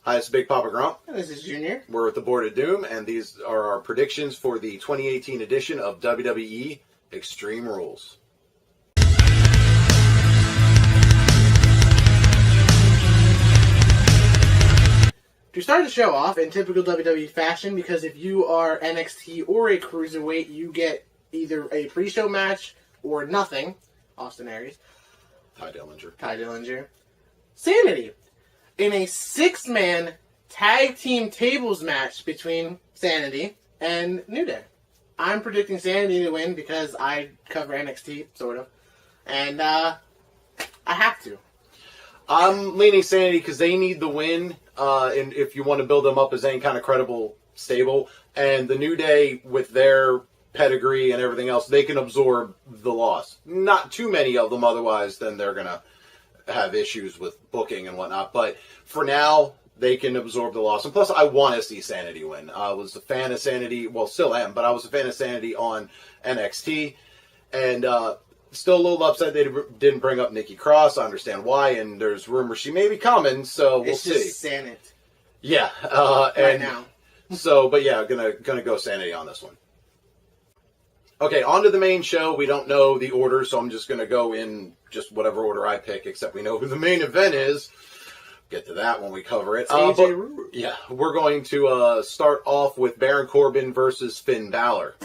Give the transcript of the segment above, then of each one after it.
Hi, it's Big Papa Grump. And this is Junior. We're at the Board of Doom, and these are our predictions for the 2018 edition of WWE Extreme Rules. To start the show off in typical WWE fashion, because if you are NXT or a cruiserweight, you get either a pre-show match or nothing. Austin Aries. Ty Dillinger. Sanity. In a 6-man tag team tables match between Sanity and New Day. I'm predicting Sanity to win because I cover NXT, sort of. And I have to. I'm leaning Sanity because they need the win, and if you want to build them up as any kind of credible stable. And the New Day, with their pedigree and everything else, they can absorb the loss. Not too many of them, otherwise then they're going to have issues with booking and whatnot. But for now, they can absorb the loss. And plus, I want to see Sanity win. I was a fan of Sanity, well, still am, but I was a fan of Sanity on NXT. And still a little upset they didn't bring up Nikki Cross. I understand why, and there's rumors she may be coming, so we'll see. It's just Sanity. Yeah. Right now. So, but yeah, gonna go Sanity on this one. Okay, on to the main show. We don't know the order, so I'm just going to go in just whatever order I pick, except we know who the main event is. Get to that when we cover it. Yeah, we're going to start off with Baron Corbin versus Finn Balor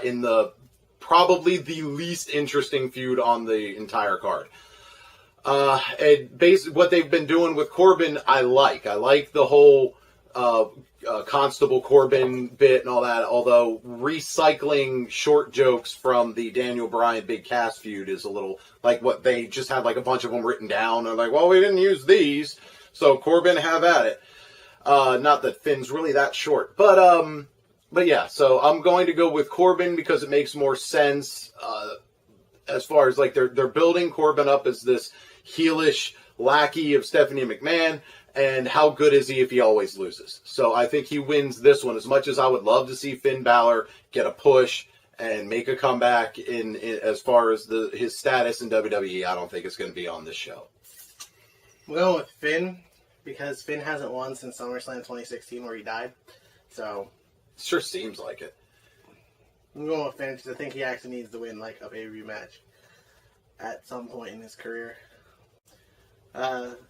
in the probably the least interesting feud on the entire card. And basically, what they've been doing with Corbin, I like. I like the whole Constable Corbin bit and all that, although recycling short jokes from the Daniel Bryan Big Cass feud is a little like what they just had like a bunch of them written down. They're like, well, we didn't use these, so Corbin, have at it. Not that Finn's really that short, but yeah, so I'm going to go with Corbin because it makes more sense as far as like they're building Corbin up as this heelish lackey of Stephanie McMahon. And how good is he if he always loses? So I think he wins this one. As much as I would love to see Finn Balor get a push and make a comeback in as far as his status in WWE, I don't think it's going to be on this show. Well, with Finn, because Finn hasn't won since SummerSlam 2016 where he died. So It sure seems like it. I'm going with Finn because I think he actually needs to win like a pay-per-view match at some point in his career.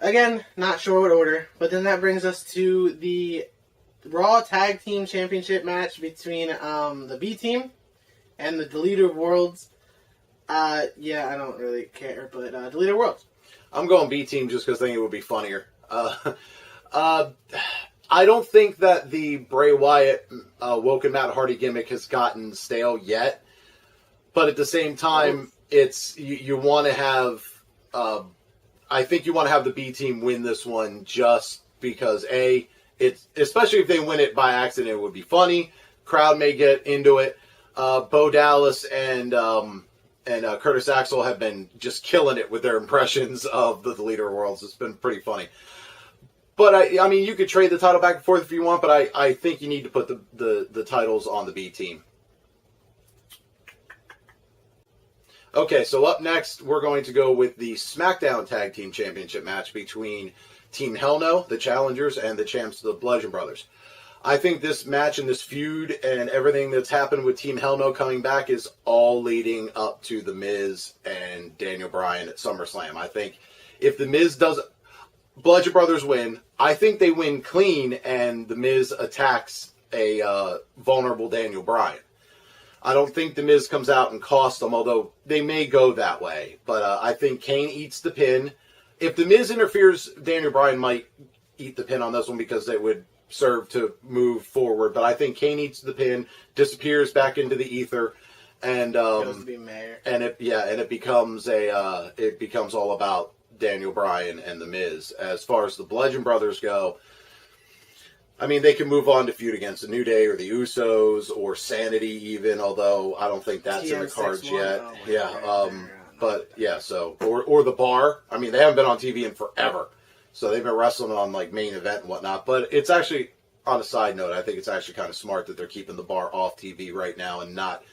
Again, not sure what order, but then that brings us to the Raw Tag Team Championship match between the B Team and the Deleter of Worlds. Yeah, I don't really care, but Deleter of Worlds. I'm going B Team just because I think it would be funnier. I don't think that the Bray Wyatt Woken Matt Hardy gimmick has gotten stale yet, but at the same time, it's you want to have. I think you want to have the B team win this one just because it's especially if they win it by accident, it would be funny. Crowd may get into it. Bo Dallas and Curtis Axel have been just killing it with their impressions of the Leader of Worlds. It's been pretty funny. But I mean, you could trade the title back and forth if you want, but I think you need to put the titles on the B team. Okay, so up next, we're going to go with the SmackDown Tag Team Championship match between Team Hell No, the challengers, and the champs, the Bludgeon Brothers. I think this match and this feud and everything that's happened with Team Hell No coming back is all leading up to The Miz and Daniel Bryan at SummerSlam. I think if The Miz does Bludgeon Brothers win, I think they win clean and The Miz attacks a vulnerable Daniel Bryan. I don't think The Miz comes out and costs them, although they may go that way. But I think Kane eats the pin. If The Miz interferes, Daniel Bryan might eat the pin on this one because it would serve to move forward. But I think Kane eats the pin, disappears back into the ether, and Goes to be mayor. And it becomes all about Daniel Bryan and The Miz. As far as the Bludgeon Brothers go, I mean, they can move on to feud against the New Day or the Usos or Sanity even, although I don't think that's in the cards yet. Oh, yeah, but yeah, so or the Bar. I mean, they haven't been on TV in forever, so they've been wrestling on like main event and whatnot. But it's actually, on a side note, I think it's actually kind of smart that they're keeping the Bar off TV right now and not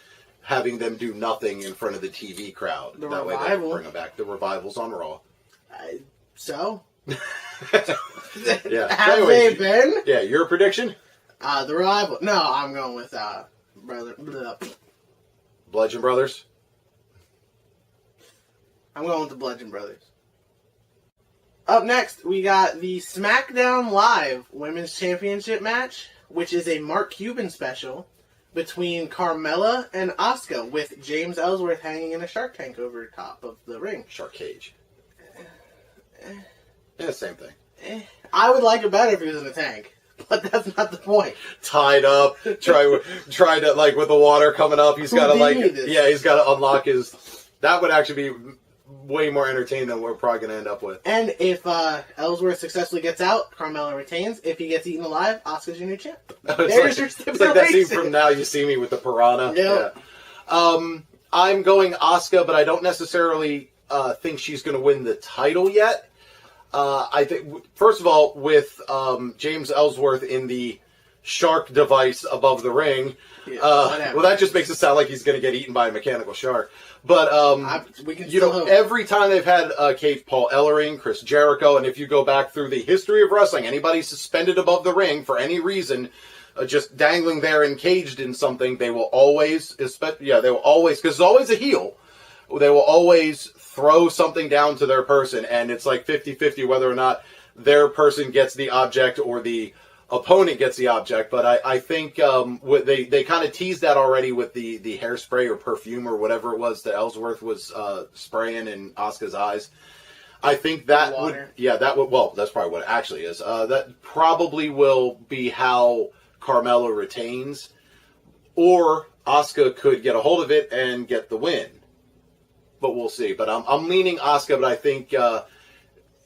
having them do nothing in front of the TV crowd. The that Revival. way they can bring them back. The Revival's on Raw. So Yeah. Have Anyway, they been? yeah, your prediction? The rival. No, I'm going with Bludgeon Brothers? I'm going with the Bludgeon Brothers. Up next, we got the SmackDown Live Women's Championship match, which is a Mark Cuban special between Carmella and Asuka, with James Ellsworth hanging in a shark tank over top of the ring. Shark cage. Yeah, same thing. I would like it better if he was in a tank, but that's not the point. Tied up, try to, like, with the water coming up, he's got to, like, he's got to unlock his... That would actually be way more entertaining than we're probably going to end up with. And if Ellsworth successfully gets out, Carmella retains. If he gets eaten alive, Asuka's your new champ. There's your stipulation. It's like that scene from Now You See Me with the piranha. Yep. Yeah. I'm going Asuka, but I don't necessarily think she's going to win the title yet. I think, first of all, with James Ellsworth in the shark device above the ring, well, that just makes it sound like he's going to get eaten by a mechanical shark. But we can every time they've had cage, Paul Ellering, Chris Jericho, and if you go back through the history of wrestling, anybody suspended above the ring for any reason, just dangling there and caged in something, they will always, because it's always a heel, they will always throw something down to their person, and it's like 50-50 whether or not their person gets the object or the opponent gets the object. But I think they kind of teased that already with the hairspray or perfume or whatever it was that Ellsworth was spraying in Asuka's eyes. I think that that's probably what it actually is. That probably will be how Carmella retains, or Asuka could get a hold of it and get the win. But we'll see. But I'm leaning Asuka, but I think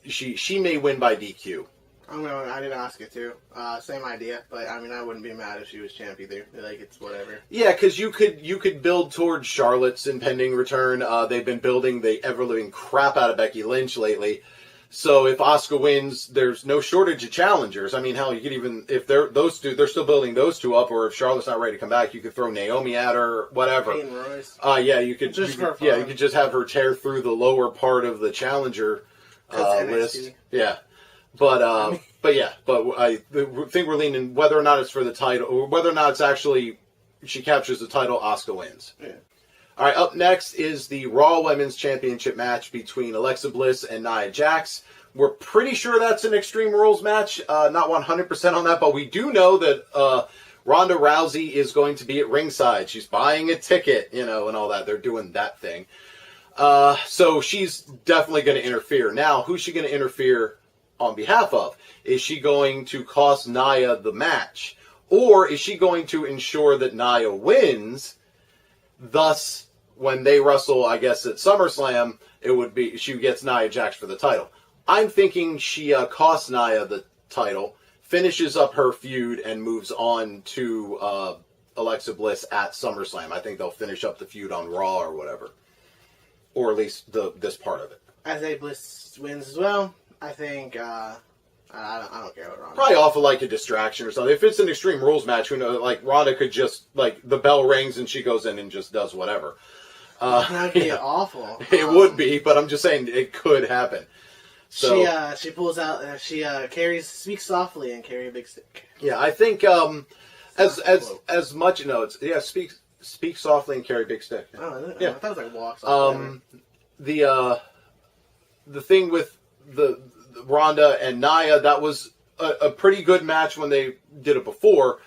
she may win by DQ. I did Asuka too. Same idea, but I mean, I wouldn't be mad if she was champ either. Like, it's whatever. Yeah, because you could build towards Charlotte's impending return. They've been building the ever living crap out of Becky Lynch lately. So if Asuka wins, there's no shortage of challengers. I mean, hell, you could even, if they're still building those two up, or if Charlotte's not ready to come back, you could throw Naomi at her, whatever. You could just have her tear through the lower part of the challenger list. Yeah. But I think we're leaning whether or not it's for the title, or whether or not it's actually she captures the title, Asuka wins. Yeah. All right, up next is the Raw Women's Championship match between Alexa Bliss and Nia Jax. We're pretty sure that's an Extreme Rules match. Not 100% on that, but we do know that Ronda Rousey is going to be at ringside. She's buying a ticket, and all that. They're doing that thing. So she's definitely going to interfere. Now, who's she going to interfere on behalf of? Is she going to cost Nia the match? Or is she going to ensure that Nia wins? Thus, when they wrestle, I guess, at SummerSlam, it would be she gets Nia Jax for the title. I'm thinking she costs Nia the title, finishes up her feud, and moves on to Alexa Bliss at SummerSlam. I think they'll finish up the feud on Raw or whatever. Or at least this part of it. I say Bliss wins as well. I think, I don't care what Ronda. Probably off of like a distraction or something. If it's an Extreme Rules match, who knows? Like Ronda could just, like, the bell rings and she goes in and just does whatever. That'd be awful. It would be, but I'm just saying it could happen. So she pulls out, speaks softly and carry a big stick. Yeah, I think as much speak softly and carry a big stick. Oh, yeah. I thought it was like walk softly. The thing with the Ronda and Nia, that was a pretty good match when they did it before,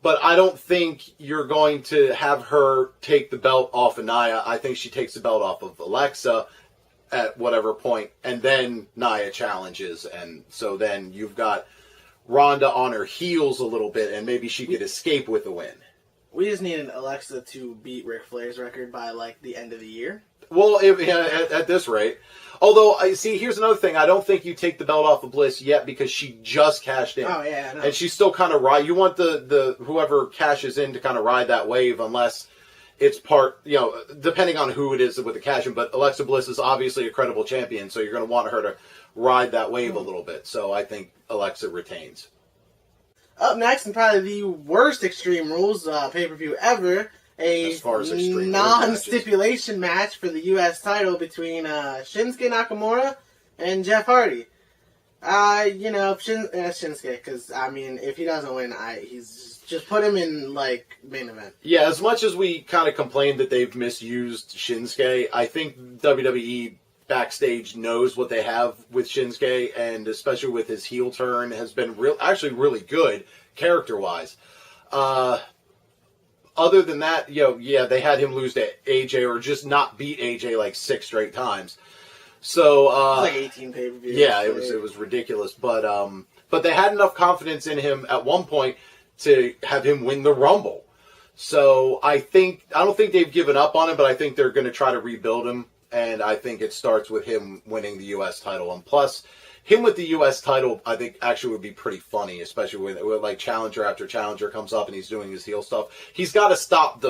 but I don't think you're going to have her take the belt off of Nia. I think she takes the belt off of Alexa at whatever point, and then Nia challenges, and so then you've got Ronda on her heels a little bit, and maybe she could escape with a win. We just needed Alexa to beat Ric Flair's record by, like, the end of the year. Well, at this rate. Although, here's another thing. I don't think you take the belt off of Bliss yet because she just cashed in. Oh, yeah. No. And she's still kind of you want the whoever cashes in to kind of ride that wave unless it's part, depending on who it is with the cash in. But Alexa Bliss is obviously a credible champion, so you're going to want her to ride that wave a little bit. So I think Alexa retains. Up next, and probably the worst Extreme Rules pay-per-view ever, a non-stipulation match for the U.S. title between Shinsuke Nakamura and Jeff Hardy. Shinsuke, because, I mean, if he doesn't win, he's just put him in, like, main event. Yeah, as much as we kind of complained that they've misused Shinsuke, I think WWE backstage knows what they have with Shinsuke, and especially with his heel turn, has been actually really good, character-wise. Other than that, they had him lose to AJ, or just not beat AJ like 6 straight times. So, it was like 18 pay-per-views. Yeah, it was ridiculous, but they had enough confidence in him at one point to have him win the Rumble. So I don't think they've given up on him, but I think they're going to try to rebuild him, and I think it starts with him winning the U.S. title. And plus, him with the U.S. title, I think actually would be pretty funny, especially when like challenger after challenger comes up and he's doing his heel stuff. He's got to stop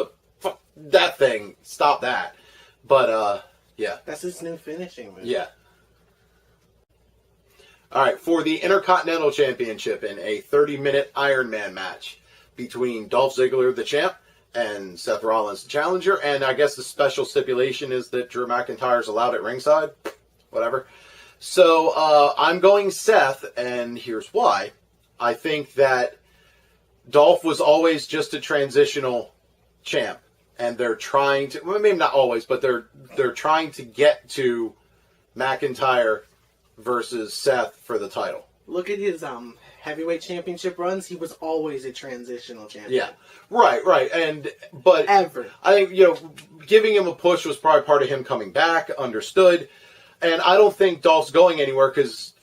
that thing, stop that. But yeah, that's his new finishing move. Yeah. All right, for the Intercontinental Championship in a 30-minute Iron Man match between Dolph Ziggler, the champ, and Seth Rollins, the challenger. And I guess the special stipulation is that Drew McIntyre's allowed at ringside. Whatever. So I'm going Seth, and here's why. I think that Dolph was always just a transitional champ, and they're trying to, well, maybe not always, but they're trying to get to McIntyre versus Seth for the title. Look at his heavyweight championship runs. He was always a transitional champion. Yeah, right, but ever. I think giving him a push was probably part of him coming back. Understood. And I don't think Dolph's going anywhere, because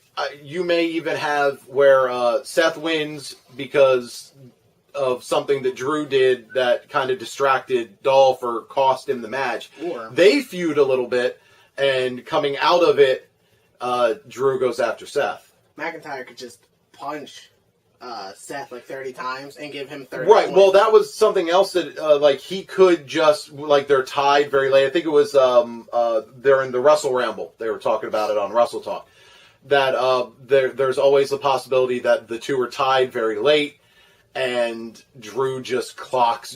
you may even have where Seth wins because of something that Drew did that kind of distracted Dolph or cost him the match. Or they feud a little bit, and coming out of it, Drew goes after Seth. McIntyre could just punch Seth like 30 times and give him 30 Right, points. well, that was something else that, he could just, they're tied very late. I think it was, they're in the Wrestle Ramble. They were talking about it on Wrestle Talk. That there's always the possibility that the two are tied very late, and Drew just clocks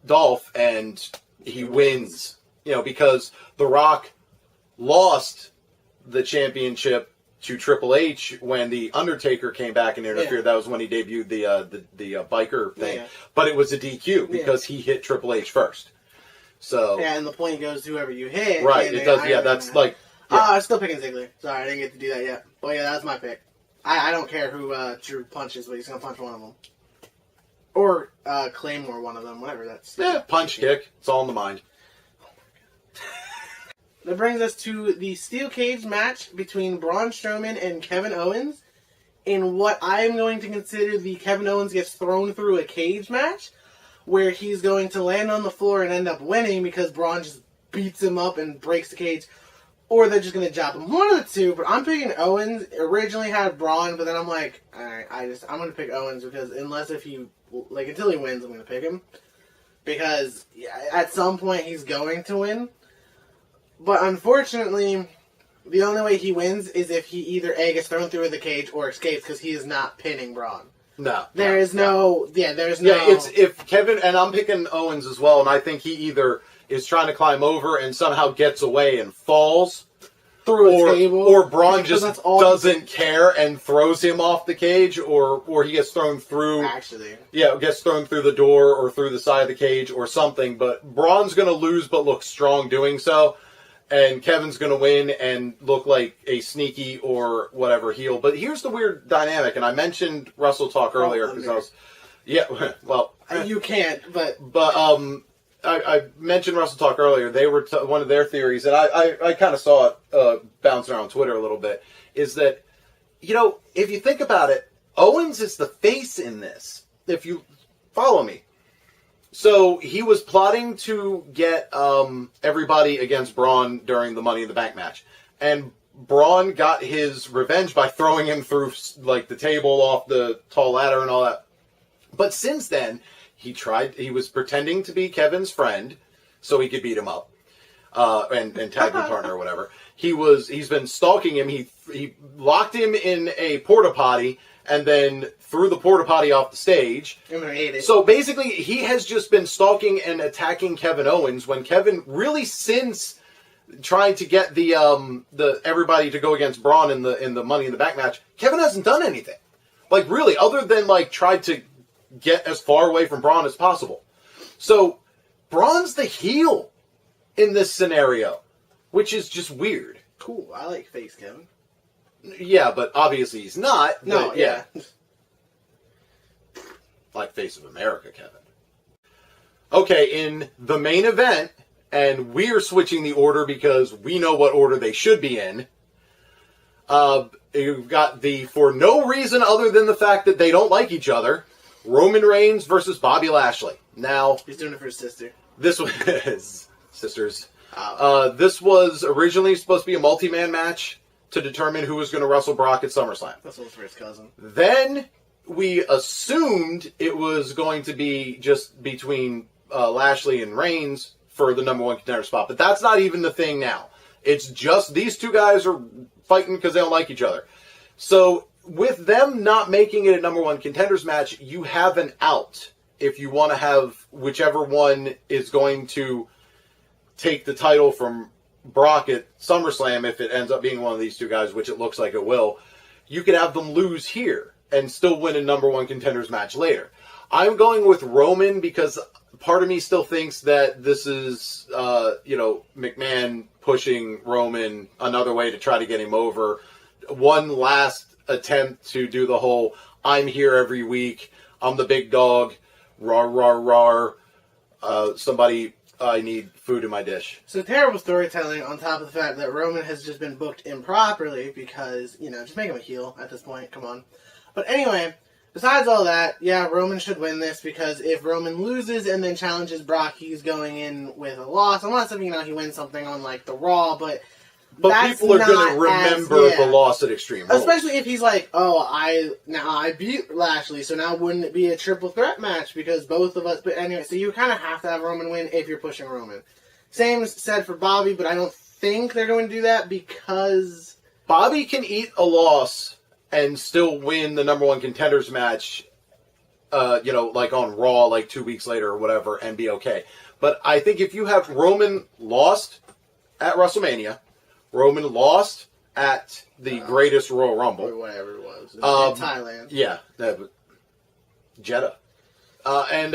Dolph, and he wins. Because The Rock lost the championship to Triple H when the Undertaker came back and interfered. Yeah. That was when he debuted the biker thing. Yeah. But it was a DQ because he hit Triple H first. So yeah, and the point goes to whoever you hit. Right, it does. Yeah, that's like. Yeah. I'm still picking Ziggler. Sorry, I didn't get to do that yet. But yeah, that's my pick. I don't care who Drew punches, but he's gonna punch one of them, or Claymore one of them, whatever. That's punch, kick. It's all in the mind. That brings us to the steel cage match between Braun Strowman and Kevin Owens, in what I am going to consider the Kevin Owens gets thrown through a cage match, where he's going to land on the floor and end up winning because Braun just beats him up and breaks the cage, or they're just going to drop him. One of the two, but I'm picking Owens. Originally had Braun, but then I'm like, alright, I'm going to pick Owens, because until he wins, I'm going to pick him. Because at some point he's going to win. But unfortunately, the only way he wins is if he either A, gets thrown through the cage or escapes, because he is not pinning Braun. There's no. Yeah, it's if Kevin, and I'm picking Owens as well, and I think he either is trying to climb over and somehow gets away and falls through a table, or Braun just doesn't care and throws him off the cage, or he gets thrown through. Actually, gets thrown through the door or through the side of the cage or something. But Braun's going to lose, but look strong doing so. And Kevin's going to win and look like a sneaky or whatever heel. But here's the weird dynamic, and I mentioned Wrestle Talk earlier because I was, well, you can't. But I mentioned Wrestle Talk earlier. They were one of their theories, and I kind of saw it bouncing around Twitter a little bit. Is that if you think about it, Owens is the face in this. If you follow me. So he was plotting to get everybody against Braun during the Money in the Bank match. And Braun got his revenge by throwing him through the table off the tall ladder and all that. But since then, he was pretending to be Kevin's friend so he could beat him up and tag team partner or whatever. He's been stalking him. He locked him in a porta potty and then threw the porta potty off the stage. So basically, he has just been stalking and attacking Kevin Owens when Kevin really, since trying to get the everybody to go against Braun in the Money in the Bank match, Kevin hasn't done anything. Like, really, other than, like, try to get as far away from Braun as possible. So, Braun's the heel in this scenario, which is just weird. Cool. I like face Kevin. Yeah, but obviously he's not. No, yeah. Like face of America, Kevin. Okay, in the main event, and we're switching the order because we know what order they should be in. You've got for no reason other than the fact that they don't like each other, Roman Reigns versus Bobby Lashley. Now, he's doing it for his sister. This was sisters. This was originally supposed to be a multi-man match to determine who was going to wrestle Brock at SummerSlam. That's also for his cousin. Then we assumed it was going to be just between Lashley and Reigns for the number one contender spot, but that's not even the thing now. It's just these two guys are fighting because they don't like each other. So with them not making it a number one contenders match, you have an out if you want to have whichever one is going to take the title from Brock at SummerSlam, if it ends up being one of these two guys, which it looks like it will. You could have them lose here and still win a number one contenders match later. I'm going with Roman because part of me still thinks that this is, McMahon pushing Roman another way to try to get him over. One last attempt to do the whole, I'm here every week, I'm the big dog, rawr, rawr, rawr, somebody, I need food in my dish. So terrible storytelling on top of the fact that Roman has just been booked improperly because, just make him a heel at this point, come on. But anyway, besides all that, yeah, Roman should win this because if Roman loses and then challenges Brock, he's going in with a loss. I'm not saying, he wins something on, like, the Raw, but people are going to remember the loss at Extreme Rules. Especially if he's like, I beat Lashley, so now wouldn't it be a triple threat match because both of us... But anyway, so you kind of have to have Roman win if you're pushing Roman. Same said for Bobby, but I don't think they're going to do that because... Bobby can eat a loss and still win the number one contenders match, like on Raw, like 2 weeks later or whatever, and be okay. But I think if you have Roman lost at WrestleMania, Roman lost at the greatest Royal Rumble. Or whatever it was. In Thailand. Yeah. Jeddah. And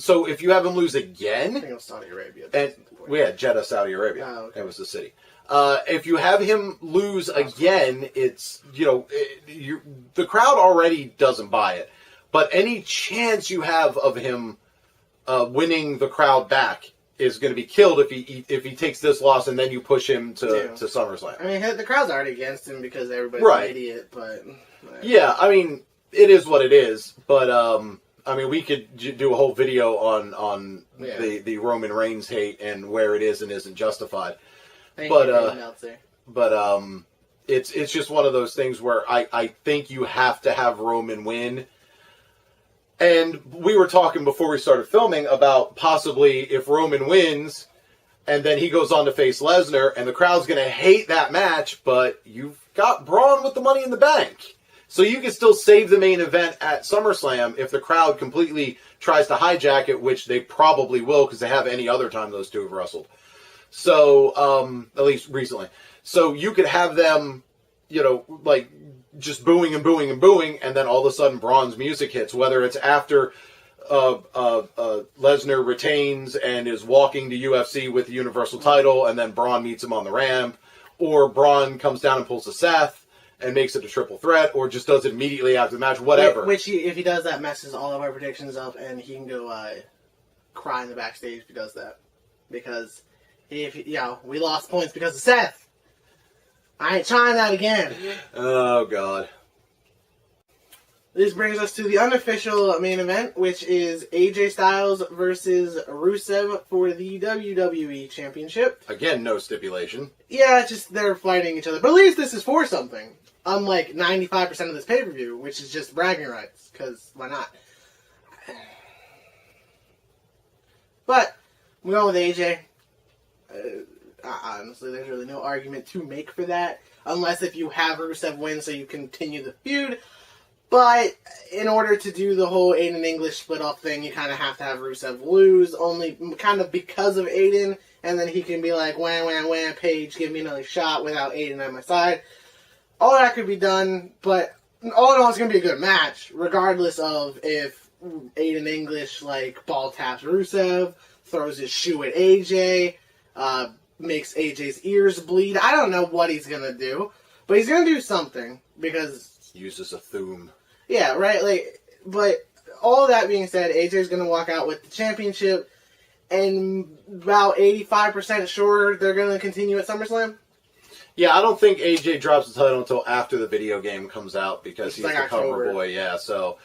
so if you have him lose again... I think it was Saudi Arabia. And we had Jeddah, Saudi Arabia. Oh, okay. That was the city. If you have him lose again, it's, the crowd already doesn't buy it. But any chance you have of him winning the crowd back is going to be killed if he takes this loss and then you push him to SummerSlam. I mean, the crowd's already against him because everybody's an idiot, but... Yeah, I mean, it is what it is, but, we could do a whole video on the Roman Reigns hate and where it is and isn't justified. It's just one of those things where I think you have to have Roman win. And we were talking before we started filming about possibly if Roman wins and then he goes on to face Lesnar and the crowd's going to hate that match, but you've got Braun with the Money in the Bank. So you can still save the main event at SummerSlam if the crowd completely tries to hijack it, which they probably will because they have any other time those two have wrestled. So, at least recently. So you could have them, just booing and booing and booing, and then all of a sudden Braun's music hits, whether it's after Lesnar retains and is walking to UFC with the Universal title, and then Braun meets him on the ramp, or Braun comes down and pulls a Seth and makes it a triple threat, or just does it immediately after the match, whatever. Which, if he does that, messes all of our predictions up, and he can go cry in the backstage if he does that. Because... we lost points because of Seth. I ain't trying that again. Oh, God. This brings us to the unofficial main event, which is AJ Styles versus Rusev for the WWE Championship. Again, no stipulation. Yeah, just they're fighting each other. But at least this is for something. Unlike 95% of this pay-per-view, which is just bragging rights. Because why not? But, we're going with AJ. Honestly, there's really no argument to make for that. Unless if you have Rusev win so you continue the feud. But in order to do the whole Aiden English split-off thing, you kind of have to have Rusev lose. Only kind of because of Aiden and then he can be like, wham, wham, wham, Paige, give me another shot without Aiden at my side. All that could be done, but all in all, it's going to be a good match, regardless of if Aiden English, like, ball taps Rusev, throws his shoe at AJ, makes AJ's ears bleed. I don't know what he's going to do, but he's going to do something, because... Uses a thum. Yeah, right, like, but all that being said, AJ's going to walk out with the championship, and about 85% sure they're going to continue at SummerSlam. Yeah, I don't think AJ drops the title until after the video game comes out because he's like the October. cover boy. Yeah, so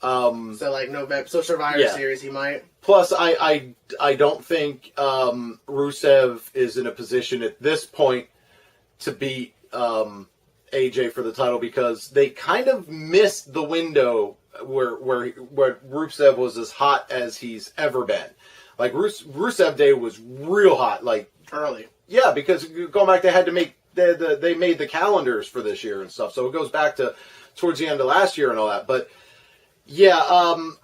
So like November, so Survivor Series he might. Plus, I don't think Rusev is in a position at this point to beat AJ for the title because they kind of missed the window where Rusev was as hot as he's ever been. Like Rusev Day was real hot, like Early. Yeah, because going back, they had to make they made the calendars for this year and stuff, so it goes back to towards the end of last year and all that. But yeah,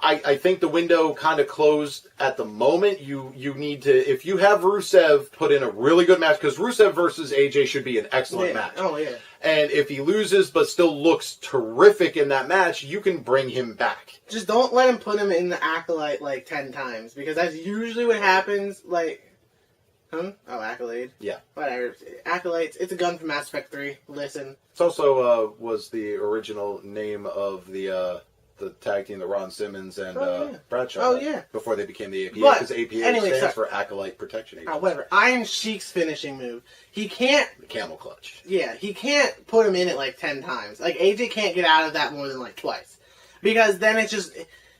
I think the window kind of closed at the moment. You need to, if you have Rusev put in a really good match, because Rusev versus AJ should be an excellent match. Oh yeah. And if he loses but still looks terrific in that match, you can bring him back. Just don't let him put him in the Acolyte like 10 times, because that's usually what happens. Like. Oh, Accolade. Yeah. Whatever. Acolytes. It's a gun from Mass Effect 3. Listen. It's also was the original name of the tag team, the Ron Simmons and Bradshaw. Oh, yeah. Before they became the APA, But, because APA anyway, stands for Acolyte Protection Agency. Whatever. Iron Sheik's finishing move. He can't... The camel clutch. Yeah, he can't put him in it like 10 times. Like, AJ can't get out of that more than like twice. Because then it's just...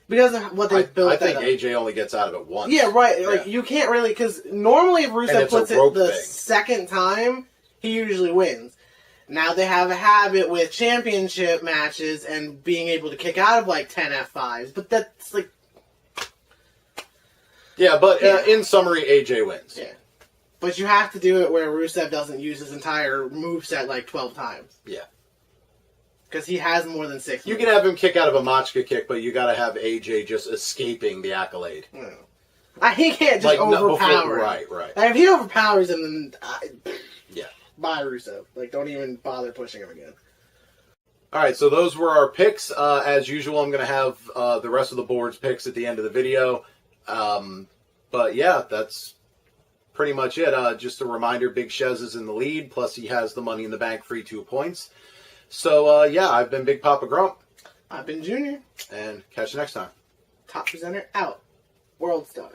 Because of what they've built. I think AJ only gets out of it once. Yeah, right. Like you can't really, because normally if Rusev puts it the second time, he usually wins. Now they have a habit with championship matches and being able to kick out of like 10 F5s, but that's like. Yeah, but in summary, AJ wins. Yeah, but you have to do it where Rusev doesn't use his entire moveset like 12 times. Yeah. Because he has more than 6 You moves. can have him kick out of a Machka kick, but you got to have AJ just escaping the Accolade. He can't just overpower him. Right. Like, if he overpowers him, then yeah, bye Rusev. Like, don't even bother pushing him again. All right, so those were our picks. As usual, I'm going to have the rest of the board's picks at the end of the video. But yeah, that's pretty much it. Just a reminder, Big Shez is in the lead, plus he has the Money in the Bank free 2 points. So, yeah, I've been Big Papa Grump. I've been Junior. And catch you next time. Top presenter out. World Star.